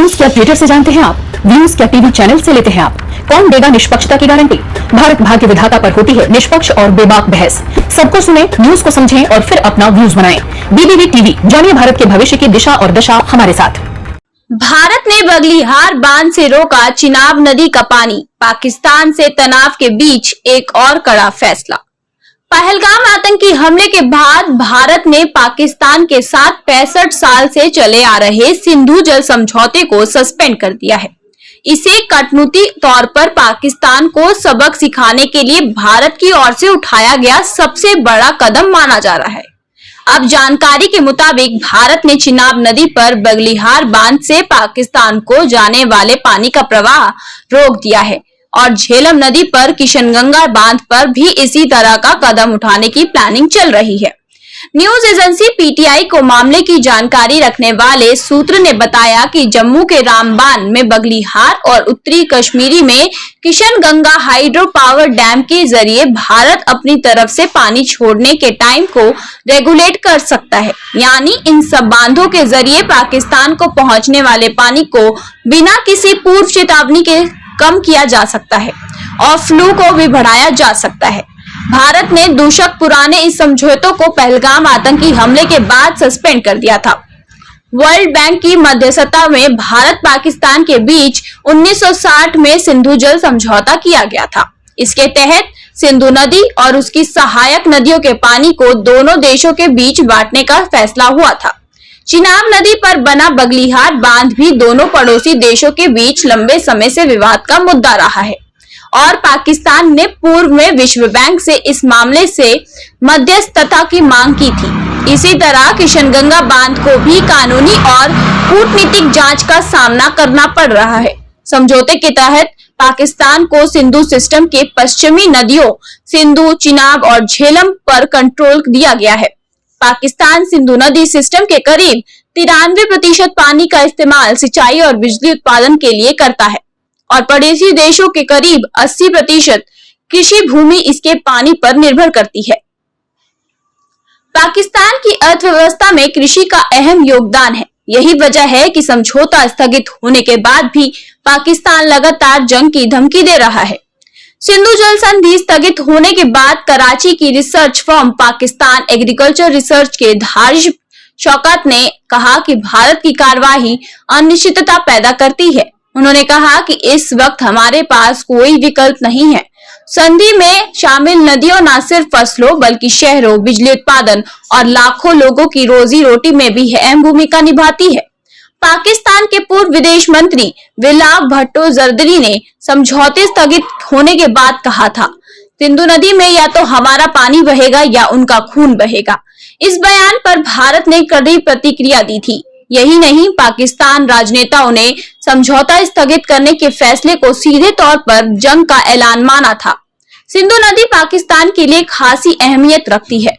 News क्या Twitter से जानते हैं आप? व्यूज क्या टीवी चैनल से लेते हैं आप? कौन देगा निष्पक्षता की गारंटी? भारत भाग्य विधाता पर होती है निष्पक्ष और बेबाक बहस। सबको सुने, न्यूज को समझें और फिर अपना व्यूज बनाएं। बीबीवी टीवी, जानिए भारत के भविष्य की दिशा और दशा हमारे साथ। भारत ने बगलिहार बांध से रोका चिनाब नदी का पानी, पाकिस्तान से तनाव के बीच एक और कड़ा फैसला। पहलगाम आतंकी हमले के बाद भारत ने पाकिस्तान के साथ 65 साल से चले आ रहे सिंधु जल समझौते को सस्पेंड कर दिया है। इसे कटनीति तौर पर पाकिस्तान को सबक सिखाने के लिए भारत की ओर से उठाया गया सबसे बड़ा कदम माना जा रहा है। अब जानकारी के मुताबिक भारत ने चिनाब नदी पर बगलिहार बांध से पाकिस्तान को जाने वाले पानी का प्रवाह रोक दिया है और झेलम नदी पर किशनगंगा बांध पर भी इसी तरह का कदम उठाने की प्लानिंग चल रही है। न्यूज एजेंसी पीटीआई को मामले की जानकारी रखने वाले सूत्र ने बताया कि जम्मू के रामबान में बगलिहार और उत्तरी कश्मीरी में किशनगंगा हाइड्रो पावर डैम के जरिए भारत अपनी तरफ से पानी छोड़ने के टाइम को रेगुलेट कर सकता है। यानी इन सब बांधों के जरिए पाकिस्तान को पहुंचने वाले पानी को बिना किसी पूर्व चेतावनी के कम किया जा सकता है और फ्लो को भी बढ़ाया जा सकता है। भारत ने दशक पुराने इस समझौतों को पहलगाम आतंकी हमले के बाद सस्पेंड कर दिया था। वर्ल्ड बैंक की मध्यस्थता में भारत पाकिस्तान के बीच 1960 में सिंधु जल समझौता किया गया था। इसके तहत सिंधु नदी और उसकी सहायक नदियों के पानी को दोनों देशों के बीच बांटने का फैसला हुआ था। चिनाब नदी पर बना बगलिहार बांध भी दोनों पड़ोसी देशों के बीच लंबे समय से विवाद का मुद्दा रहा है और पाकिस्तान ने पूर्व में विश्व बैंक से इस मामले से मध्यस्थता की मांग की थी। इसी तरह किशनगंगा बांध को भी कानूनी और कूटनीतिक जांच का सामना करना पड़ रहा है। समझौते के तहत पाकिस्तान को सिंधु सिस्टम के पश्चिमी नदियों सिंधु, चिनाब और झेलम पर कंट्रोल दिया गया है। पाकिस्तान सिंधु नदी सिस्टम के करीब 93% पानी का इस्तेमाल सिंचाई और बिजली उत्पादन के लिए करता है और पड़ोसी देशों के करीब 80% कृषि भूमि इसके पानी पर निर्भर करती है। पाकिस्तान की अर्थव्यवस्था में कृषि का अहम योगदान है। यही वजह है कि समझौता स्थगित होने के बाद भी पाकिस्तान लगातार जंग की धमकी दे रहा है। सिंधु जल संधि स्थगित होने के बाद कराची की research firm Pakistan agriculture research के धारिश शौकत ने कहा कि भारत की कार्यवाही अनिश्चितता पैदा करती है। उन्होंने कहा कि इस वक्त हमारे पास कोई विकल्प नहीं है। संधि में शामिल नदियों न सिर्फ फसलों बल्कि शहरों, बिजली उत्पादन और लाखों लोगों की रोजी रोटी में भी अहम भूमिका निभाती है। पाकिस्तान के पूर्व विदेश मंत्री विलाव भट्टो जरदरी ने समझौते स्थगित होने के बाद कहा था, सिंधु नदी में या तो हमारा पानी बहेगा या उनका खून बहेगा। इस बयान पर भारत ने कड़ी प्रतिक्रिया दी थी। यही नहीं, पाकिस्तान राजनेताओं ने समझौता स्थगित करने के फैसले को सीधे तौर पर जंग का ऐलान माना था। सिंधु नदी पाकिस्तान के लिए खासी अहमियत रखती है।